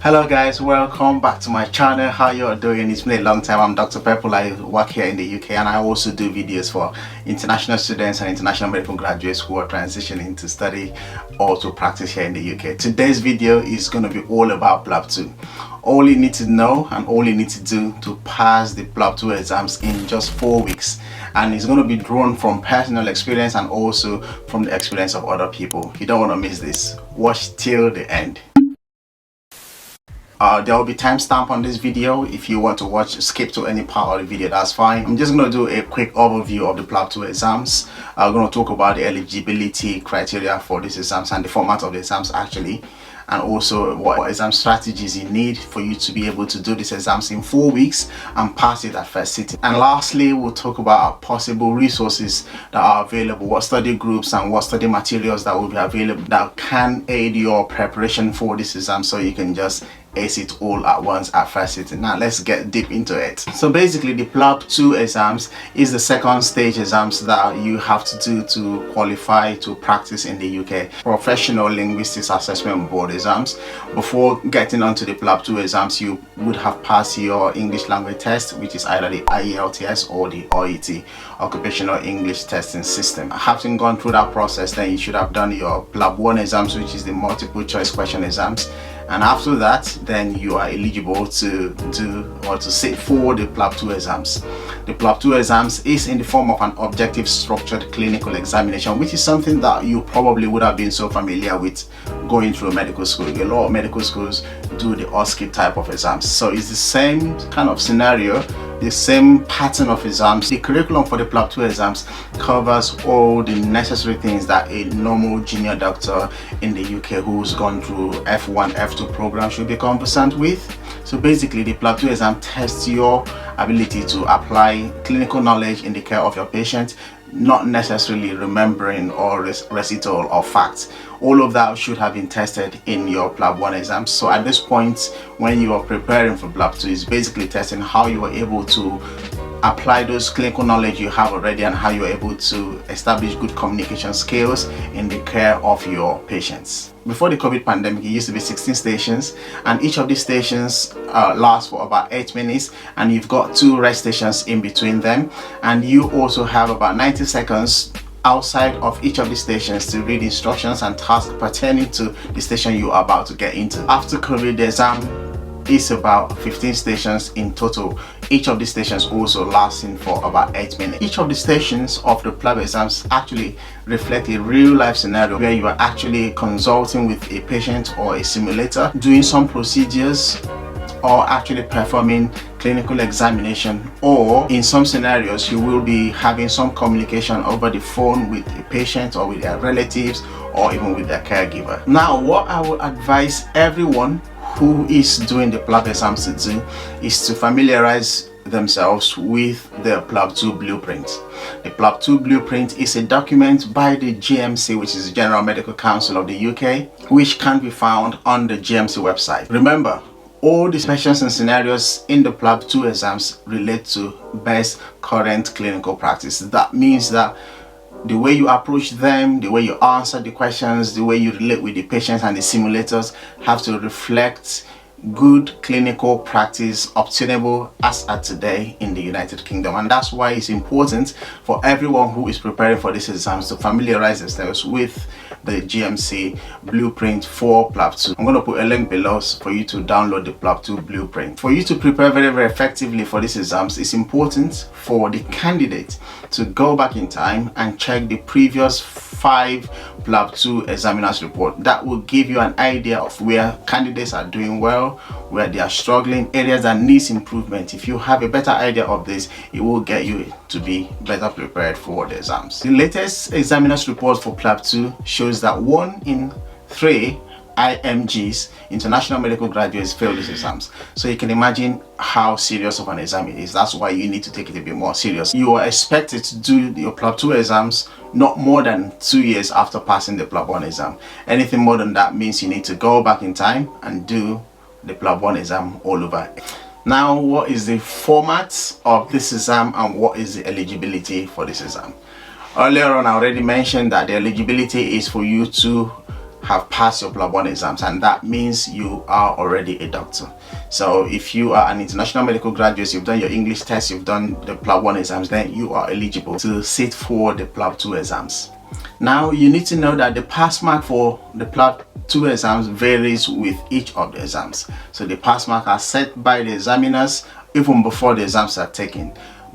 Hello guys, welcome back to my channel. How you are doing? It's been a long time. I'm Dr. Pepple. I work here in the UK and I also do videos for international students and international medical graduates who are transitioning to study or to practice here in the UK. Today's video is going to be all about PLAB 2. All you need to know and all you need to do to pass the PLAB 2 exams in just 4 weeks, and it's going to be drawn from personal experience and also from the experience of other people. You don't want to miss this. Watch till the end. There will be timestamp on this video. If you want to watch, skip to any part of the video, that's fine. I'm just going to do a quick overview of the PLAB 2 exams. I'm going to talk about the eligibility criteria for these exams and the format of the exams actually, and also what exam strategies you need for you to be able to do these exams in 4 weeks and pass it at first sitting. And lastly, we'll talk about possible resources that are available, what study groups and what study materials that will be available that can aid your preparation for this exam, so you can just ace it all at once at first sitting. Now let's get deep into it. So basically, the PLAB 2 exams is the second stage exams that you have to do to qualify to practice in the UK. Professional Linguistics Assessment Board exams. Before getting onto the PLAB 2 exams, you would have passed your English language test, which is either the IELTS or the OET, Occupational English Testing System. Having gone through that process, then you should have done your PLAB 1 exams, which is the multiple choice question exams. And after that, then you are eligible to do or to sit for the PLAB 2 exams. The PLAB 2 exams is in the form of an objective structured clinical examination, which is something that you probably would have been so familiar with going through medical school. A lot of medical schools do the OSCE type of exams. So it's the same kind of scenario, the same pattern of exams. The curriculum for the PLAB 2 exams covers all the necessary things that a normal junior doctor in the UK who's gone through F1, F2 program should be conversant with. So basically, the PLAB 2 exam tests your ability to apply clinical knowledge in the care of your patient, not necessarily remembering or recital of facts. All of that should have been tested in your PLAB 1 exams. So at this point, when you are preparing for PLAB 2, it's basically testing how you are able to apply those clinical knowledge you have already and how you're able to establish good communication skills in the care of your patients. Before the COVID pandemic, it used to be 16 stations, and each of these stations lasts for about 8 minutes, and you've got 2 rest stations in between them, and you also have about 90 seconds outside of each of the stations to read instructions and tasks pertaining to the station you are about to get into. After COVID, the exam is about 15 stations in total, each of the stations also lasting for about 8 minutes. Each of the stations of the PLAB exams actually reflect a real life scenario where you are actually consulting with a patient or a simulator, doing some procedures, or actually performing clinical examination, or in some scenarios you will be having some communication over the phone with a patient or with their relatives or even with their caregiver. Now, what I would advise everyone who is doing the PLAB exams to do is to familiarize themselves with the PLAB 2 blueprint. The PLAB 2 blueprint is a document by the GMC, which is the General Medical Council of the UK, which can be found on the GMC website. Remember, all the questions and scenarios in the PLAB 2 exams relate to best current clinical practice. That means that the way you approach them, the way you answer the questions, the way you relate with the patients and the simulators have to reflect good clinical practice obtainable as at today in the United Kingdom. And that's why it's important for everyone who is preparing for these exams to familiarize themselves with the GMC blueprint for PLAB 2. I'm going to put a link below for you to download the PLAB 2 blueprint. For you to prepare very effectively for these exams, it's important for the candidate to go back in time and check the previous 5 PLAB 2 examiners report. That will give you an idea of where candidates are doing well, where they are struggling, areas that needs improvement. If you have a better idea of this, it will get you to be better prepared for the exams. The latest examiners report for PLAB 2 shows that 1 in 3 IMGs, international medical graduates, fail these exams. So you can imagine how serious of an exam it is. That's why you need to take it a bit more serious. You are expected to do your PLAB 2 exams not more than 2 years after passing the PLAB 1 exam. Anything more than that means you need to go back in time and do the PLAB 1 exam all over. Now, what is the format of this exam and what is the eligibility for this exam? Earlier on, I already mentioned that the eligibility is for you to have passed your PLAB 1 exams, and that means you are already a doctor. So if you are an international medical graduate, you've done your English test, you've done the PLAB 1 exams, then you are eligible to sit for the PLAB 2 exams. Now you need to know that the pass mark for the PLAB 2 exams varies with each of the exams. So the pass mark are set by the examiners even before the exams are taken.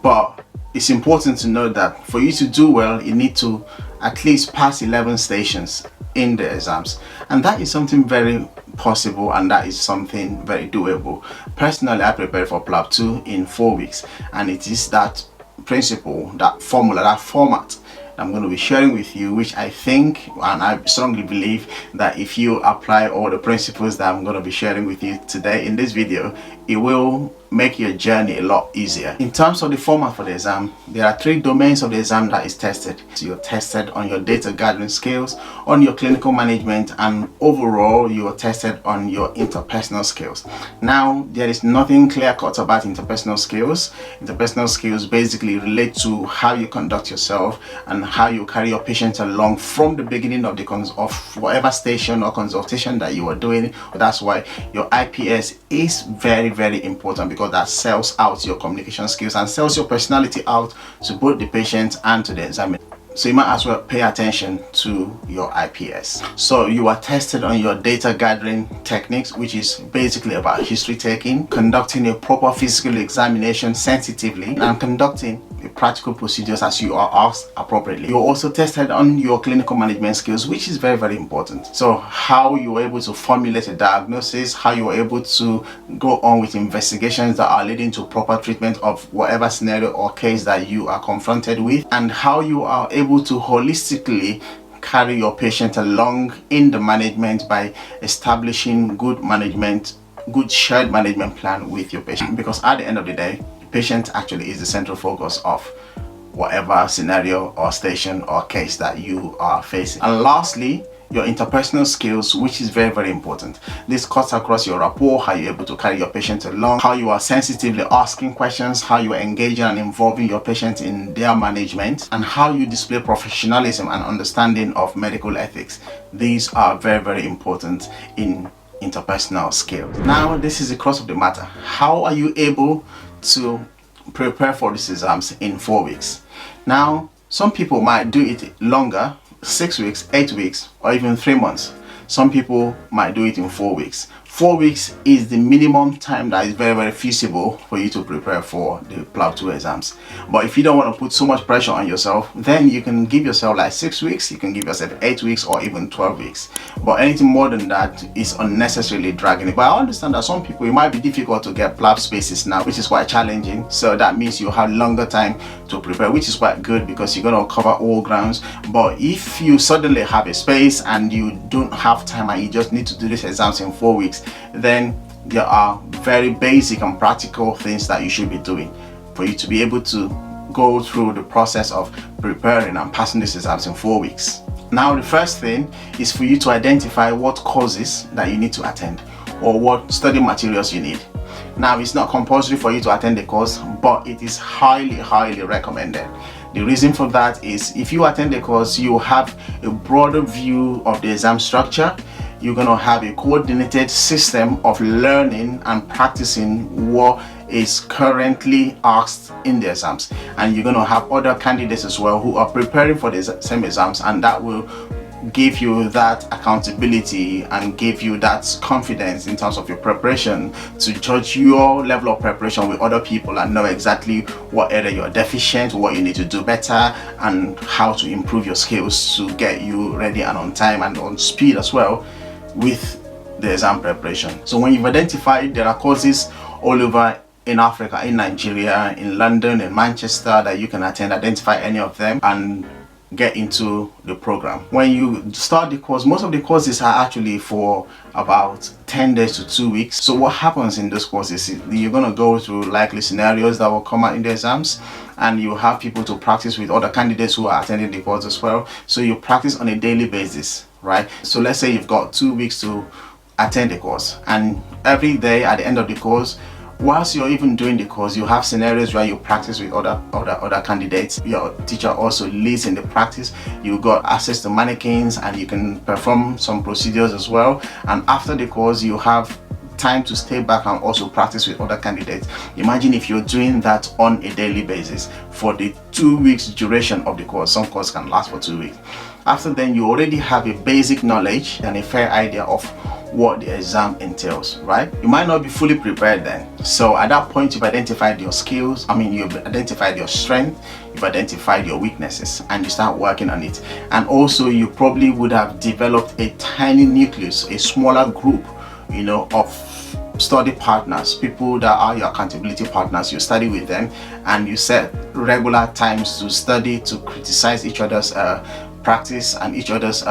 But it's important to know that for you to do well, you need to at least pass 11 stations in the exams, and that is something very possible, and that is something very doable. Personally, I prepared for PLAB 2 in 4 weeks, and it is that principle, that formula, that format I'm going to be sharing with you, which I think and I strongly believe that if you apply all the principles that I'm going to be sharing with you today in this video, it will make your journey a lot easier. In terms of the format for the exam, there are 3 domains of the exam that is tested. So you're tested on your data gathering skills, on your clinical management, and overall you are tested on your interpersonal skills. Now, there is nothing clear-cut about interpersonal skills. Interpersonal skills basically relate to how you conduct yourself and how you carry your patient along from the beginning of whatever station or consultation that you are doing. That's why your IPS is very important, because that sells out your communication skills and sells your personality out to both the patient and to the examiner. So you might as well pay attention to your IPS. So you are tested on your data gathering techniques, which is basically about history taking, conducting a proper physical examination sensitively, and conducting the practical procedures as you are asked appropriately. You're also tested on your clinical management skills, which is very important. So how you're able to formulate a diagnosis, how you're able to go on with investigations that are leading to proper treatment of whatever scenario or case that you are confronted with, and how you are able to holistically carry your patient along in the management by establishing good shared management plan with your patient. Because at the end of the day, patient actually is the central focus of whatever scenario or station or case that you are facing. And lastly, your interpersonal skills, which is very important. This cuts across your rapport, how you're able to carry your patient along, how you are sensitively asking questions, how you are engaging and involving your patient in their management, and how you display professionalism and understanding of medical ethics. These are very important in interpersonal skills. Now, this is the crux of the matter. How are you able to prepare for these exams in 4 weeks? Now, some people might do it longer, 6 weeks, 8 weeks, or even 3 months. Some people might do it in 4 weeks. 4 weeks is the minimum time that is very feasible for you to prepare for the PLAB 2 exams. But if you don't want to put so much pressure on yourself, then you can give yourself like 6 weeks, you can give yourself 8 weeks, or even 12 weeks. But anything more than that is unnecessarily dragging it. But I understand that some people, it might be difficult to get PLAB spaces now, which is quite challenging. So that means you have longer time to prepare, which is quite good because you're going to cover all grounds. But if you suddenly have a space and you don't have time and you just need to do these exams in 4 weeks, then there are very basic and practical things that you should be doing for you to be able to go through the process of preparing and passing these exams in 4 weeks. Now, the first thing is for you to identify what courses that you need to attend or what study materials you need. Now, it's not compulsory for you to attend the course, but it is highly recommended. The reason for that is if you attend the course, you have a broader view of the exam structure. You're going to have a coordinated system of learning and practicing what is currently asked in the exams, and you're going to have other candidates as well who are preparing for the same exams, and that will give you that accountability and give you that confidence in terms of your preparation to judge your level of preparation with other people and know exactly what area you're deficient, what you need to do better, and how to improve your skills to get you ready and on time and on speed as well with the exam preparation. So when you've identified there are courses all over in Africa, in Nigeria, in London, in Manchester that you can attend, identify any of them and get into the program. When you start the course, most of the courses are actually for about 10 days to 2 weeks. So what happens in those courses is you're going to go through likely scenarios that will come out in the exams, and you have people to practice with, other candidates who are attending the course as well. So you practice on a daily basis, right? So let's say you've got 2 weeks to attend the course, and every day at the end of the course, Whilst you're even doing the course, you have scenarios where you practice with other candidates. Your teacher also leads in the practice. You got access to mannequins and you can perform some procedures as well. And after the course, you have time to stay back and also practice with other candidates. Imagine if you're doing that on a daily basis for the 2 weeks duration of the course. Some course can last for 2 weeks. After then, you already have a basic knowledge and a fair idea of what the exam entails, right? You might not be fully prepared then. So at that point, you've identified your skills. You've identified your strength, you've identified your weaknesses, and you start working on it. And also, you probably would have developed a tiny nucleus, a smaller group, of study partners, people that are your accountability partners. You study with them and you set regular times to study, to criticize each other's practice and each other's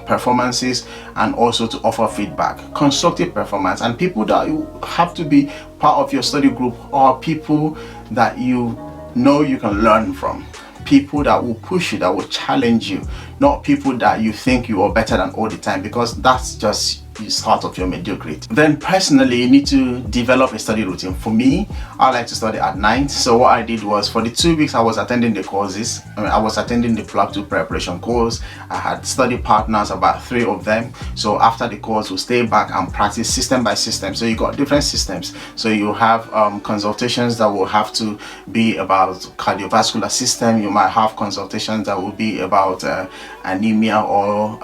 performances, and also to offer feedback, constructive performance. And people that you have to be part of your study group are people that you know you can learn from, people that will push you, that will challenge you, not people that you think you are better than all the time, because that's just the start of your mediocrity. Then personally, you need to develop a study routine. For me, I like to study at night. So what I did was, for the 2 weeks I was attending the courses, I was attending the PLAB 2 preparation course. I had study partners, about 3 of them. So after the course, we'll stay back and practice system by system. So you got different systems. So you have consultations that will have to be about cardiovascular system. You might have consultations that will be about anemia or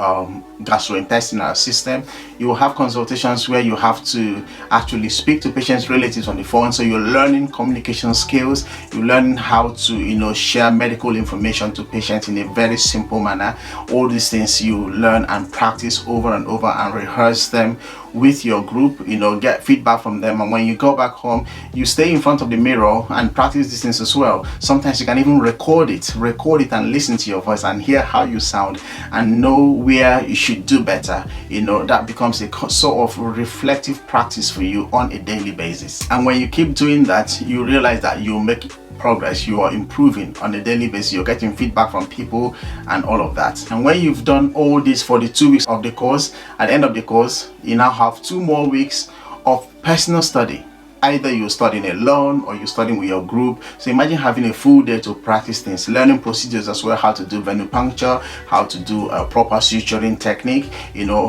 gastrointestinal system. You will have consultations where you have to actually speak to patients' relatives on the phone. So you're learning communication skills, you're learning how to share medical information to patients in a very simple manner. All these things you learn and practice over and over and rehearse them with your group, get feedback from them. And when you go back home, you stay in front of the mirror and practice these things as well. Sometimes you can even record it and listen to your voice and hear how you sound and know where you should do better. That becomes a sort of reflective practice for you on a daily basis. And when you keep doing that, you realize that you make progress, you are improving on a daily basis, you're getting feedback from people and all of that. And when you've done all this for the 2 weeks of the course, at the end of the course, you now have 2 more weeks of personal study. Either you're studying alone or you're studying with your group. So imagine having a full day to practice things, learning procedures as well, how to do venipuncture, how to do a proper suturing technique,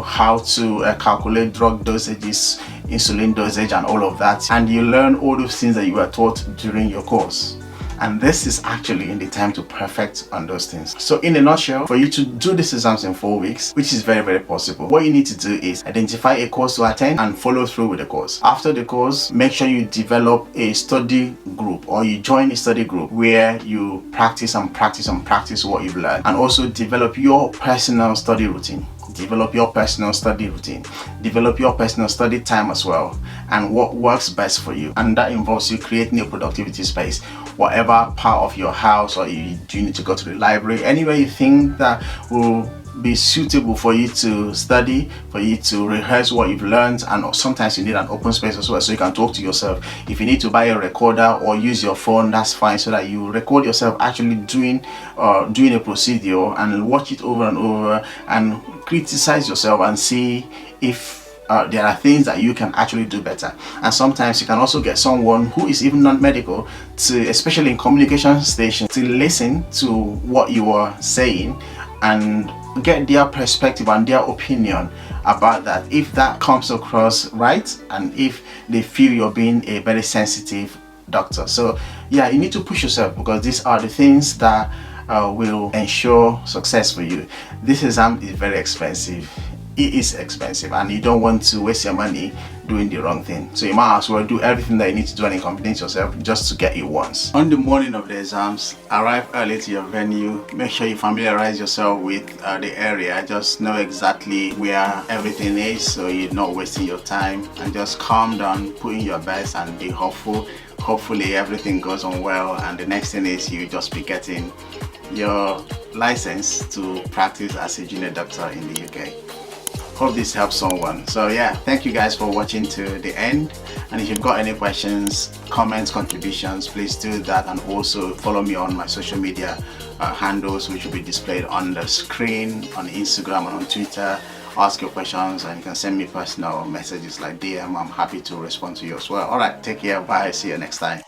how to calculate drug dosages, insulin dosage, and all of that. And you learn all those things that you were taught during your course. And this is actually in the time to perfect on those things. So in a nutshell, for you to do these exams in 4 weeks, which is very, very possible, what you need to do is identify a course to attend and follow through with the course. After the course, make sure you develop a study group, or you join a study group where you practice and practice and practice what you've learned, and also develop your personal study routine. Develop your personal study routine, develop your personal study time as well, and what works best for you. And that involves you creating a productivity space, whatever part of your house, or do you need to go to the library, anywhere you think that will be suitable for you to study, for you to rehearse what you've learned. And sometimes you need an open space as well, so you can talk to yourself. If you need to buy a recorder or use your phone, that's fine, so that you record yourself actually doing a procedure and watch it over and over and criticize yourself and see if there are things that you can actually do better. And sometimes you can also get someone who is even non-medical to, especially in communication stations, to listen to what you are saying and get their perspective and their opinion about that, if that comes across right, and if they feel you're being a very sensitive doctor. So yeah, you need to push yourself, because these are the things that will ensure success for you. This exam is very expensive. It is expensive, and you don't want to waste your money doing the wrong thing. So you might as well do everything that you need to do and inconvenience yourself just to get it once. On the morning of the exams, arrive early to your venue. Make sure you familiarize yourself with the area. Just know exactly where everything is, so you're not wasting your time, and just calm down, put in your best and be hopeful. Hopefully everything goes on well, and the next thing is you just be getting your license to practice as a junior doctor in the UK. Hope this helps someone. So yeah, thank you guys for watching to the end, and if you've got any questions, comments, contributions, please do that. And also follow me on my social media handles, which will be displayed on the screen, on Instagram and on Twitter. ask your questions, and you can send me personal messages like DM. I'm happy to respond to you as well. All right, take care, bye, see you next time.